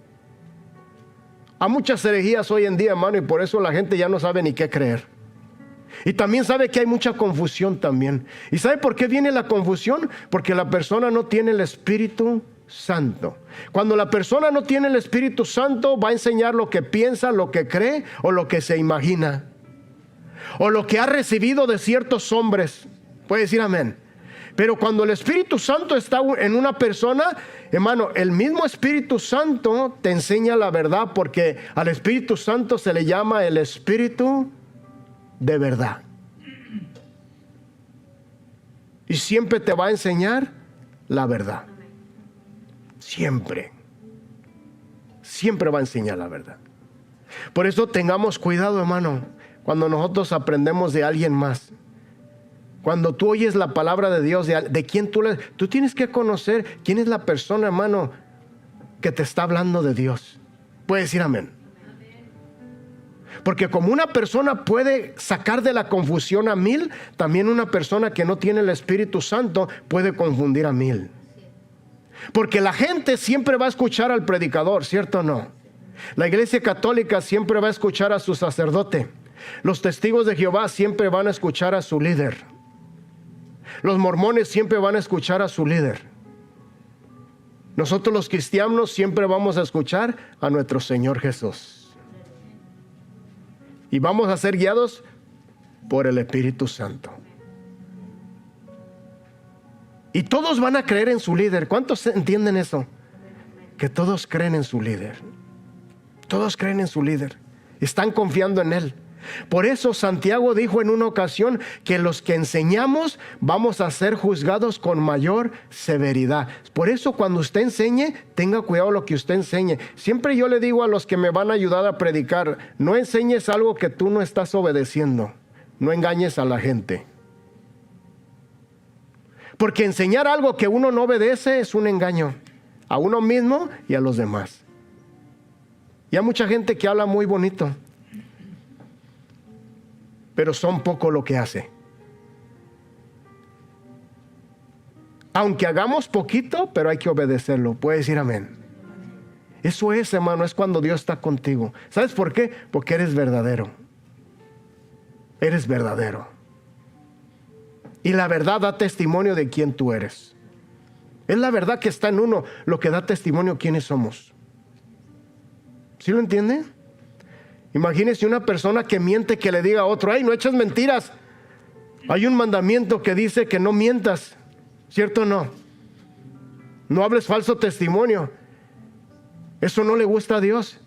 Hay muchas herejías hoy en día, hermano, y por eso la gente ya no sabe ni qué creer. Y también sabe que hay mucha confusión también. ¿Y sabe por qué viene la confusión? Porque la persona no tiene el Espíritu Santo. Cuando la persona no tiene el Espíritu Santo, va a enseñar lo que piensa, lo que cree o lo que se imagina, o lo que ha recibido de ciertos hombres. Puede decir amén. Pero cuando el Espíritu Santo está en una persona, hermano, el mismo Espíritu Santo te enseña la verdad, porque al Espíritu Santo se le llama el Espíritu de verdad. Y siempre te va a enseñar la verdad. Siempre. Siempre va a enseñar la verdad. Por eso tengamos cuidado, hermano, cuando nosotros aprendemos de alguien más. Cuando tú oyes la palabra de Dios, de quién tú tienes que conocer quién es la persona, hermano, que te está hablando de Dios. Puede decir amén. Porque como una persona puede sacar de la confusión a 1,000, también una persona que no tiene el Espíritu Santo puede confundir a 1,000. Porque la gente siempre va a escuchar al predicador, ¿cierto o no? La iglesia católica siempre va a escuchar a su sacerdote. Los testigos de Jehová siempre van a escuchar a su líder. Los mormones siempre van a escuchar a su líder. Nosotros los cristianos siempre vamos a escuchar a nuestro Señor Jesús. Y vamos a ser guiados por el Espíritu Santo. Y todos van a creer en su líder. ¿Cuántos entienden eso? Que todos creen en su líder. Todos creen en su líder. Están confiando en Él. Por eso Santiago dijo en una ocasión que los que enseñamos vamos a ser juzgados con mayor severidad. Por eso cuando usted enseñe, tenga cuidado lo que usted enseñe. Siempre yo le digo a los que me van a ayudar a predicar: no enseñes algo que tú no estás obedeciendo. No engañes a la gente. Porque enseñar algo que uno no obedece es un engaño a uno mismo y a los demás. Y hay mucha gente que habla muy bonito, pero son poco lo que hace. Aunque hagamos poquito, pero hay que obedecerlo. Puede decir amén. Eso es, hermano, es cuando Dios está contigo. ¿Sabes por qué? Porque eres verdadero. Eres verdadero. Y la verdad da testimonio de quién tú eres. Es la verdad que está en uno lo que da testimonio quiénes somos. ¿Sí lo entiende? Imagínese una persona que miente, que le diga a otro: ay, no eches mentiras. Hay un mandamiento que dice que no mientas. ¿Cierto o no? No hables falso testimonio. Eso no le gusta a Dios.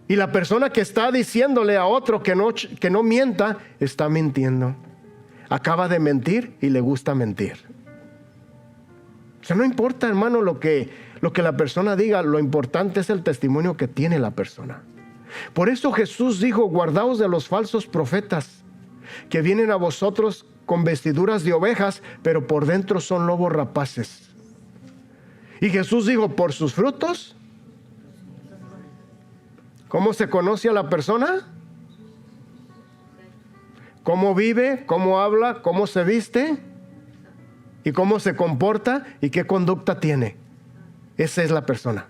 Y la persona que está diciéndole a otro que no mienta, está mintiendo. Acaba de mentir y le gusta mentir. O sea, no importa, hermano, lo que la persona diga. Lo importante es el testimonio que tiene la persona. Por eso Jesús dijo: guardaos de los falsos profetas, que vienen a vosotros con vestiduras de ovejas, pero por dentro son lobos rapaces. Y Jesús dijo: por sus frutos. ¿Cómo se conoce a la persona? ¿Cómo vive? ¿Cómo habla? ¿Cómo se viste? ¿Y cómo se comporta? ¿Y qué conducta tiene? Esa es la persona.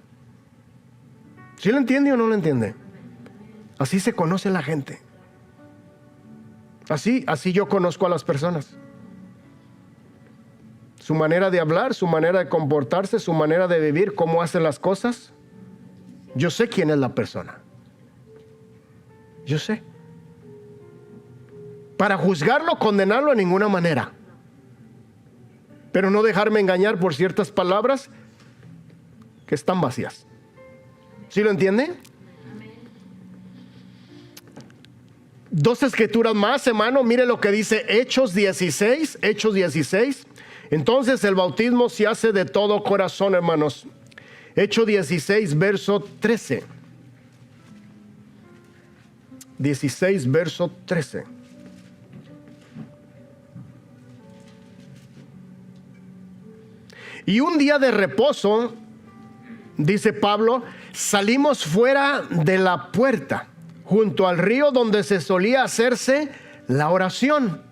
¿Sí lo entiende o no lo entiende? Así se conoce la gente. Así yo conozco a las personas. Su manera de hablar, su manera de comportarse, su manera de vivir, cómo hace las cosas. Yo sé quién es la persona. Yo sé. Para juzgarlo, condenarlo de ninguna manera. Pero no dejarme engañar por ciertas palabras que están vacías. ¿Sí lo entiende? Dos escrituras más, hermano. Mire lo que dice Hechos 16. Hechos 16. Entonces el bautismo se hace de todo corazón, hermanos. Hechos 16, verso 13. 16, verso 13. Y un día de reposo, dice Pablo, salimos fuera de la puerta, junto al río donde se solía hacerse la oración.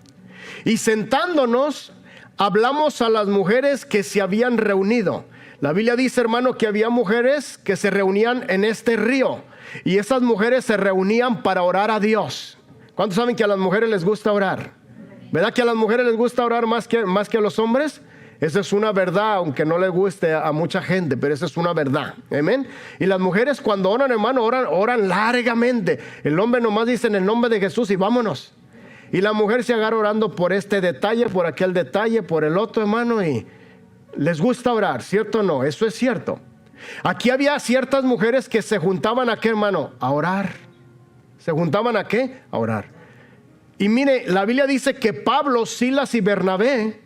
Y sentándonos, hablamos a las mujeres que se habían reunido. La Biblia dice, hermano, que había mujeres que se reunían en este río. Y esas mujeres se reunían para orar a Dios. ¿Cuántos saben que a las mujeres les gusta orar? ¿Verdad que a las mujeres les gusta orar más que a los hombres? Esa es una verdad, aunque no le guste a mucha gente, pero esa es una verdad. Amén. Y las mujeres cuando oran, hermano, oran largamente. El hombre nomás dice en el nombre de Jesús y vámonos. Y la mujer se agarra orando por este detalle, por aquel detalle, por el otro, hermano, y les gusta orar, ¿cierto o no? Eso es cierto. Aquí había ciertas mujeres que se juntaban a qué, hermano, a orar. ¿Se juntaban a qué? A orar. Y mire, la Biblia dice que Pablo, Silas y Bernabé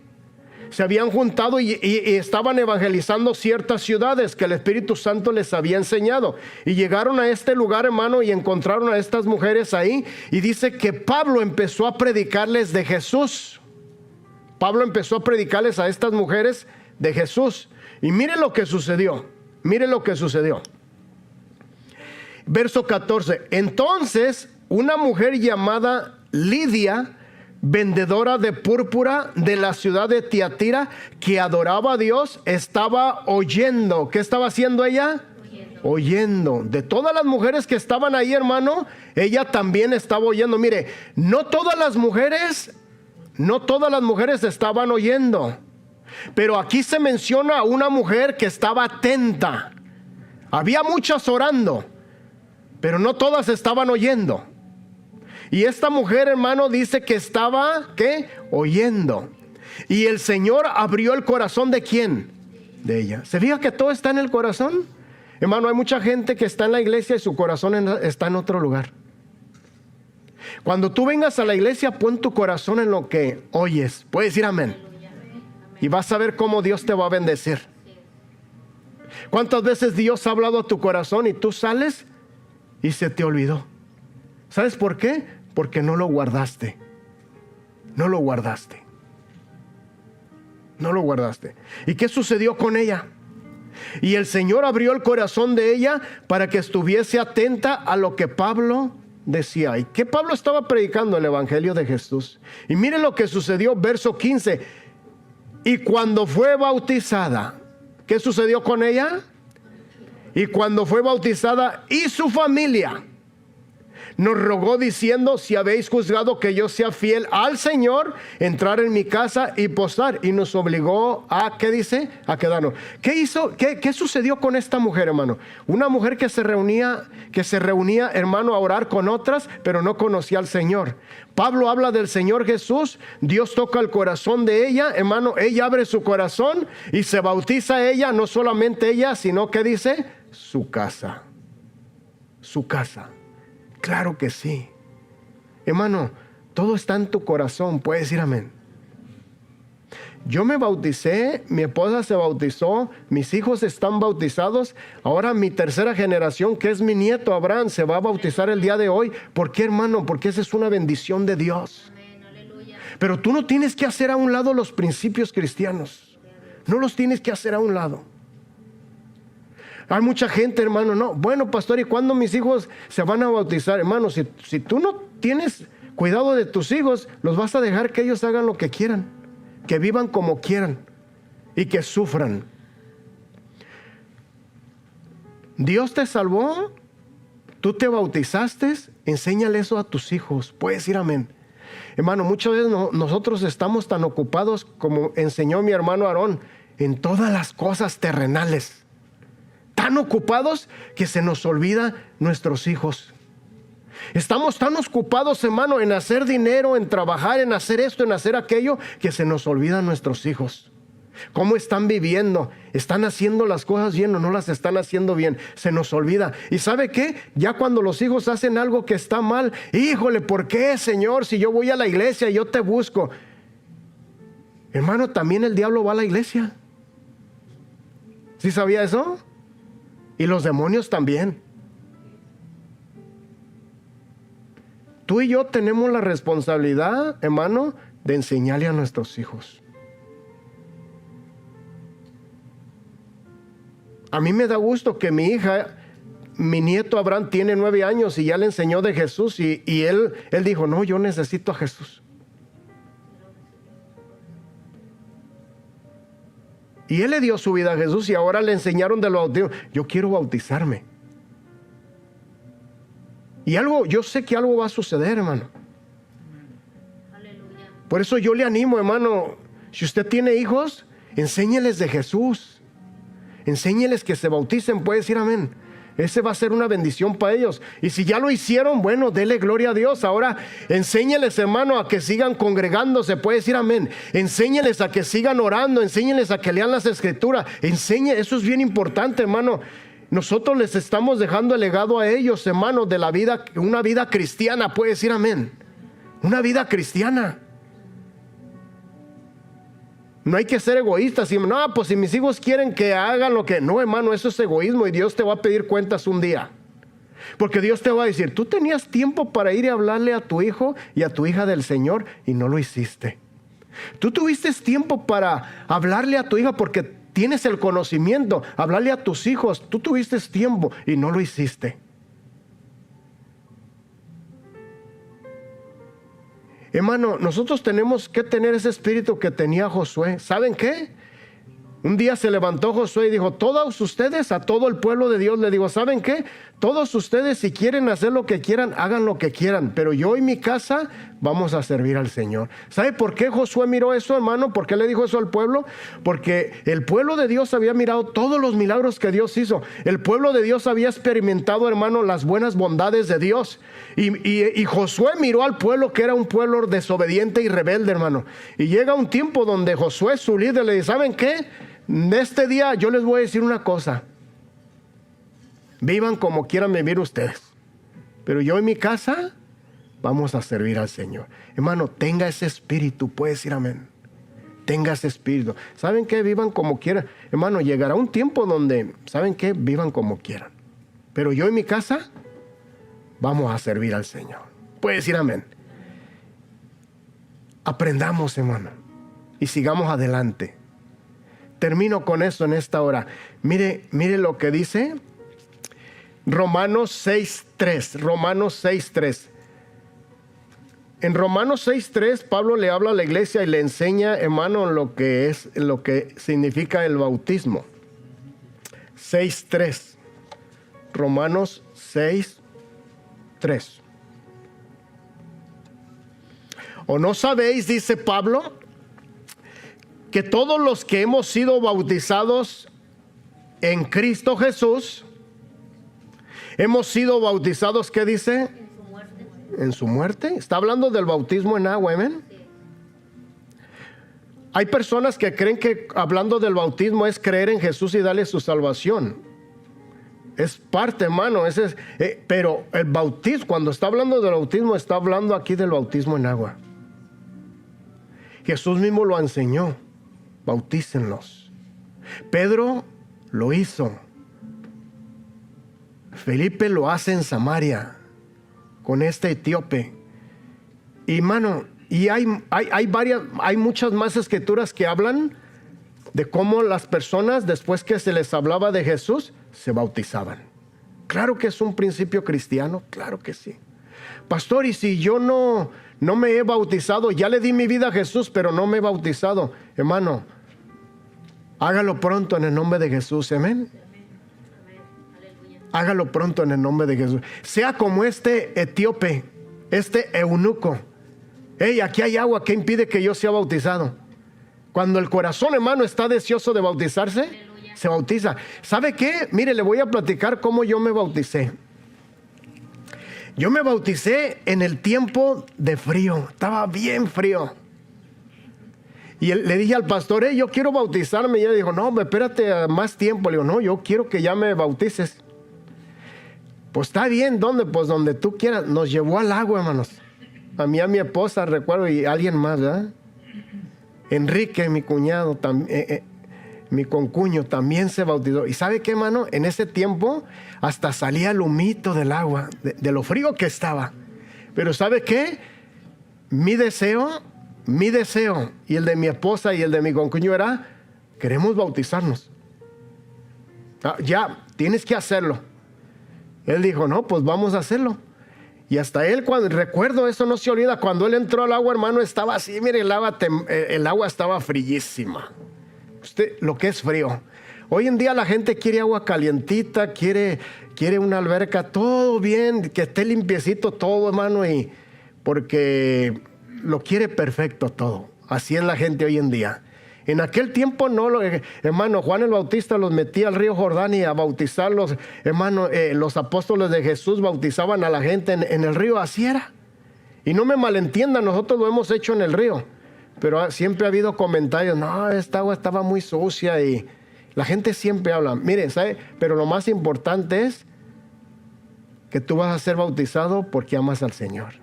se habían juntado y estaban evangelizando ciertas ciudades que el Espíritu Santo les había enseñado. Y llegaron a este lugar, hermano, y encontraron a estas mujeres ahí. Y dice que Pablo empezó a predicarles de Jesús. Pablo empezó a predicarles a estas mujeres de Jesús. Y mire lo que sucedió. Mire lo que sucedió. Verso 14. Entonces, una mujer llamada Lidia, vendedora de púrpura de la ciudad de Tiatira, que adoraba a Dios, estaba oyendo. ¿Qué estaba haciendo ella? Oyendo. De todas las mujeres que estaban ahí, hermano, ella también estaba oyendo. Mire, no todas las mujeres estaban oyendo. Pero aquí se menciona a una mujer que estaba atenta. Había muchas orando, pero no todas estaban oyendo. Y esta mujer, hermano, dice que estaba, ¿qué? Oyendo. Y el Señor abrió el corazón ¿de quién? De ella. ¿Se fija que todo está en el corazón? Hermano, hay mucha gente que está en la iglesia y su corazón está en otro lugar. Cuando tú vengas a la iglesia, pon tu corazón en lo que oyes. Puedes decir amén. Y vas a ver cómo Dios te va a bendecir. ¿Cuántas veces Dios ha hablado a tu corazón y tú sales y se te olvidó? ¿Sabes por qué? Porque no lo guardaste. No lo guardaste. No lo guardaste. ¿Y qué sucedió con ella? Y el Señor abrió el corazón de ella para que estuviese atenta a lo que Pablo decía. ¿Y qué Pablo estaba predicando? El Evangelio de Jesús. Y mire lo que sucedió, verso 15. Y cuando fue bautizada, ¿qué sucedió con ella? Y cuando fue bautizada y su familia, nos rogó diciendo: si habéis juzgado que yo sea fiel al Señor, entrar en mi casa y posar. Y nos obligó a, ¿qué dice? A quedarnos. ¿Qué hizo? ¿Qué sucedió con esta mujer, hermano? Una mujer que se reunía, hermano, a orar con otras, pero no conocía al Señor. Pablo habla del Señor Jesús. Dios toca el corazón de ella, hermano. Ella abre su corazón y se bautiza ella. No solamente ella, sino, ¿qué dice? Su casa. Su casa. Claro que sí. Hermano, todo está en tu corazón. Puedes decir amén. Yo me bauticé, mi esposa se bautizó, mis hijos están bautizados. Ahora mi tercera generación, que es mi nieto Abraham, se va a bautizar el día de hoy. ¿Por qué, hermano? Porque esa es una bendición de Dios. Pero tú no tienes que hacer a un lado los principios cristianos. No los tienes que hacer a un lado. Hay mucha gente, hermano, no, bueno, pastor, ¿y cuándo mis hijos se van a bautizar? Hermano, si tú no tienes cuidado de tus hijos, los vas a dejar que ellos hagan lo que quieran, que vivan como quieran y que sufran. Dios te salvó, tú te bautizaste, enséñale eso a tus hijos. Puedes decir amén. Hermano, muchas veces nosotros estamos tan ocupados, como enseñó mi hermano Aarón, en todas las cosas terrenales. Tan ocupados que se nos olvida nuestros hijos. Estamos tan ocupados, hermano, en hacer dinero, en trabajar, en hacer esto, en hacer aquello, que se nos olvidan nuestros hijos. ¿Cómo están viviendo? ¿Están haciendo las cosas bien o no las están haciendo bien? Se nos olvida. ¿Y sabe qué? Ya cuando los hijos hacen algo que está mal, híjole, ¿por qué, Señor? Si yo voy a la iglesia y yo te busco. Hermano, también el diablo va a la iglesia. ¿Sí sabía eso? Y los demonios también. Tú y yo tenemos la responsabilidad, hermano, de enseñarle a nuestros hijos. A mí me da gusto que mi nieto Abraham tiene 9 años y ya le enseñó de Jesús y él dijo, no, yo necesito a Jesús. Y él le dio su vida a Jesús y ahora le enseñaron de los bautismos. Yo quiero bautizarme. Y yo sé que algo va a suceder, hermano. Aleluya. Por eso yo le animo, hermano, si usted tiene hijos, enséñeles de Jesús. Enséñeles que se bauticen, puede decir amén. Ese va a ser una bendición para ellos. Y si ya lo hicieron, bueno, dele gloria a Dios. Ahora, enséñeles, hermano, a que sigan congregándose. Puede decir amén. Enséñeles a que sigan orando. Enséñeles a que lean las escrituras. Eso es bien importante, hermano. Nosotros les estamos dejando el legado a ellos, hermano, de la vida, una vida cristiana. Puede decir amén. Una vida cristiana. No hay que ser egoístas. No, pues si mis hijos quieren que hagan lo que... No, hermano, eso es egoísmo y Dios te va a pedir cuentas un día. Porque Dios te va a decir, tú tenías tiempo para ir y hablarle a tu hijo y a tu hija del Señor y no lo hiciste. Tú tuviste tiempo para hablarle a tu hija porque tienes el conocimiento, hablarle a tus hijos. Tú tuviste tiempo y no lo hiciste. Hermano, nosotros tenemos que tener ese espíritu que tenía Josué. ¿Saben qué? Un día se levantó Josué y dijo, todos ustedes, a todo el pueblo de Dios, le digo, ¿saben qué? Todos ustedes, si quieren hacer lo que quieran, hagan lo que quieran, pero yo y mi casa vamos a servir al Señor. ¿Sabe por qué Josué miró eso, hermano? ¿Por qué le dijo eso al pueblo? Porque el pueblo de Dios había mirado todos los milagros que Dios hizo. El pueblo de Dios había experimentado, hermano, las buenas bondades de Dios. Y Josué miró al pueblo que era un pueblo desobediente y rebelde, hermano. Y llega un tiempo donde Josué, su líder, le dice, ¿saben qué? De este día yo les voy a decir una cosa. Vivan como quieran vivir ustedes, pero yo en mi casa vamos a servir al Señor. Hermano, tenga ese espíritu, puede decir amén. Tenga ese espíritu. ¿Saben qué? Vivan como quieran. Hermano, llegará un tiempo donde, ¿saben qué? Vivan como quieran. Pero yo en mi casa vamos a servir al Señor. Puede decir amén. Aprendamos, hermano, y sigamos adelante. termino con eso en esta hora. Mire lo que dice Romanos 6:3. Romanos 6:3. En Romanos 6:3, Pablo le habla a la iglesia y le enseña, hermano, lo que significa el bautismo. 6:3. Romanos 6:3. ¿O no sabéis, dice Pablo, que todos los que hemos sido bautizados en Cristo Jesús, hemos sido bautizados, ¿qué dice? En su muerte. Está hablando del bautismo en agua, amén. Hay personas que creen que hablando del bautismo es creer en Jesús y darle su salvación. Es parte, hermano. Pero el bautismo, cuando está hablando del bautismo, está hablando aquí del bautismo en agua. Jesús mismo lo enseñó. Bautícenlos. Pedro lo hizo. Felipe lo hace en Samaria con este etíope. Y hermano, y hay muchas más escrituras que hablan de cómo las personas, después que se les hablaba de Jesús, se bautizaban. Claro que es un principio cristiano, claro que sí. Pastor, y si yo no me he bautizado, ya le di mi vida a Jesús, pero no me he bautizado. Hermano, hágalo pronto en el nombre de Jesús, amén. Hágalo pronto en el nombre de Jesús. Sea como este etíope, este eunuco. Hey, aquí hay agua, ¿qué impide que yo sea bautizado? Cuando el corazón, hermano, está deseoso de bautizarse, se bautiza. ¿Sabe qué? Mire, le voy a platicar cómo yo me bauticé. Yo me bauticé en el tiempo de frío. Estaba bien frío. Y le dije al pastor, yo quiero bautizarme. Y él dijo, no, espérate más tiempo. Le digo, no, yo quiero que ya me bautices. Pues está bien, ¿dónde? Pues donde tú quieras. Nos llevó al agua, hermanos. A mí, a mi esposa, recuerdo, y alguien más, ¿verdad? Enrique, mi cuñado, mi concuño, también se bautizó. ¿Y sabe qué, hermano? En ese tiempo hasta salía el humito del agua, de lo frío que estaba. Pero ¿sabe qué? Mi deseo, y el de mi esposa y el de mi concuño era, queremos bautizarnos. Ya, tienes que hacerlo. Él dijo, no, pues vamos a hacerlo. Y hasta él, cuando recuerdo, eso no se olvida, cuando él entró al agua, hermano, estaba así, mire, el agua estaba fríísima. Usted, lo que es frío. Hoy en día la gente quiere agua calientita, quiere una alberca, todo bien, que esté limpiecito todo, hermano, y porque lo quiere perfecto todo. Así es la gente hoy en día. En aquel tiempo no, hermano, Juan el Bautista los metía al río Jordán y a bautizarlos, hermano, los apóstoles de Jesús bautizaban a la gente en el río, así era. Y no me malentiendan, nosotros lo hemos hecho en el río, pero siempre ha habido comentarios, no, esta agua estaba muy sucia y la gente siempre habla. Mire, ¿sabe? Pero lo más importante es que tú vas a ser bautizado porque amas al Señor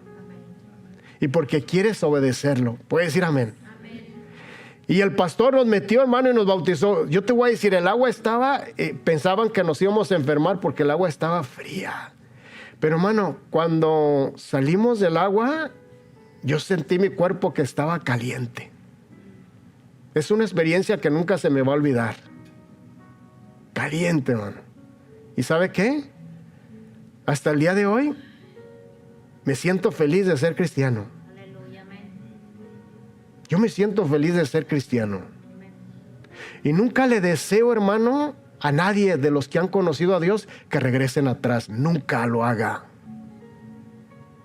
y porque quieres obedecerlo. Puedes decir amén. Y el pastor nos metió, hermano, y nos bautizó. Yo te voy a decir, el agua estaba, pensaban que nos íbamos a enfermar porque el agua estaba fría. Pero, hermano, cuando salimos del agua, yo sentí mi cuerpo que estaba caliente. Es una experiencia que nunca se me va a olvidar. Caliente, hermano. ¿Y sabe qué? Hasta el día de hoy, me siento feliz de ser cristiano. Yo me siento feliz de ser cristiano. Y nunca le deseo, hermano, a nadie de los que han conocido a Dios que regresen atrás. Nunca lo haga.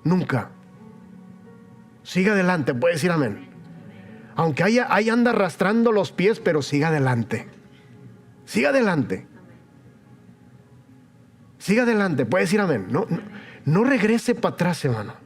Nunca. Siga adelante, puede decir amén. Aunque ahí anda arrastrando los pies, pero siga adelante. Siga adelante. Siga adelante, puede decir amén. No regrese para atrás, hermano.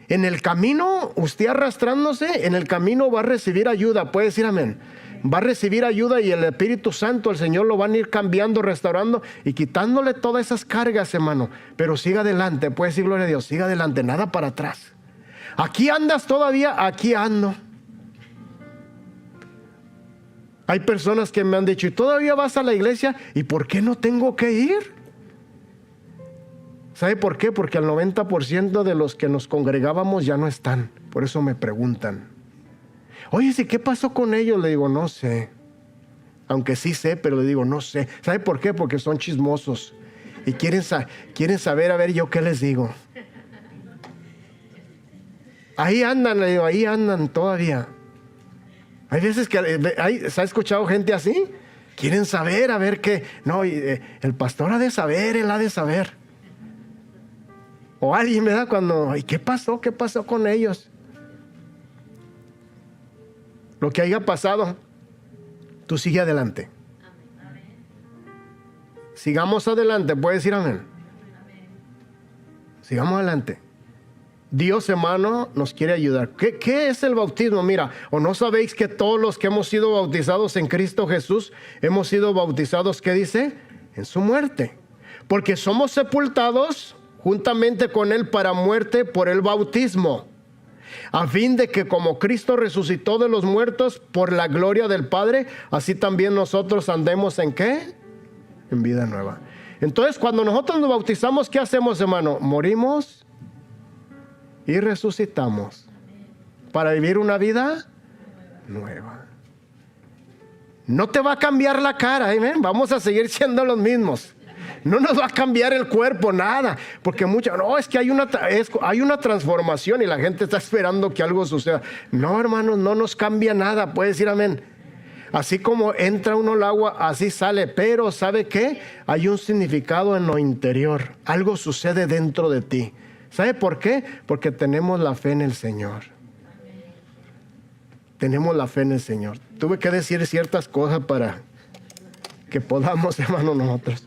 En el camino, usted arrastrándose, en el camino va a recibir ayuda, puede decir amén. Va a recibir ayuda y el Espíritu Santo, el Señor lo van a ir cambiando, restaurando y quitándole todas esas cargas, hermano. Pero siga adelante, puede decir gloria a Dios, siga adelante, nada para atrás. Aquí andas todavía, aquí ando. Hay personas que me han dicho, ¿y todavía vas a la iglesia? ¿Y por qué no tengo que ir? ¿Sabe por qué? Porque el 90% de los que nos congregábamos ya no están. Por eso me preguntan. Oye, ¿sí qué pasó con ellos? Le digo, no sé. Aunque sí sé, pero le digo, no sé. ¿Sabe por qué? Porque son chismosos. Y quieren saber, a ver, yo qué les digo. Ahí andan, le digo, ahí andan todavía. Hay veces que, ¿se ha escuchado gente así? Quieren saber, a ver qué. No, el pastor ha de saber, él ha de saber. O alguien me da cuando, ¿y qué pasó? ¿Qué pasó con ellos? Lo que haya pasado, tú sigue adelante. Sigamos adelante, puedes decir amén. Sigamos adelante. Dios, hermano, nos quiere ayudar. ¿Qué es el bautismo? Mira, ¿o no sabéis que todos los que hemos sido bautizados en Cristo Jesús, hemos sido bautizados, ¿qué dice? En su muerte. Porque somos sepultados juntamente con Él para muerte por el bautismo, a fin de que como Cristo resucitó de los muertos por la gloria del Padre, así también nosotros andemos ¿en qué? En vida nueva. Entonces, cuando nosotros nos bautizamos, ¿qué hacemos, hermano? Morimos y resucitamos para vivir una vida nueva. No te va a cambiar la cara, amén. Vamos a seguir siendo los mismos. No nos va a cambiar el cuerpo, nada. Porque no, es que hay una transformación y la gente está esperando que algo suceda. No, hermanos, no nos cambia nada. Puedes decir amén. Así como entra uno al agua, así sale. Pero ¿sabe qué? Hay un significado en lo interior. Algo sucede dentro de ti. ¿Sabe por qué? Porque tenemos la fe en el Señor. Tenemos la fe en el Señor. Tuve que decir ciertas cosas para que podamos, hermano, nosotros.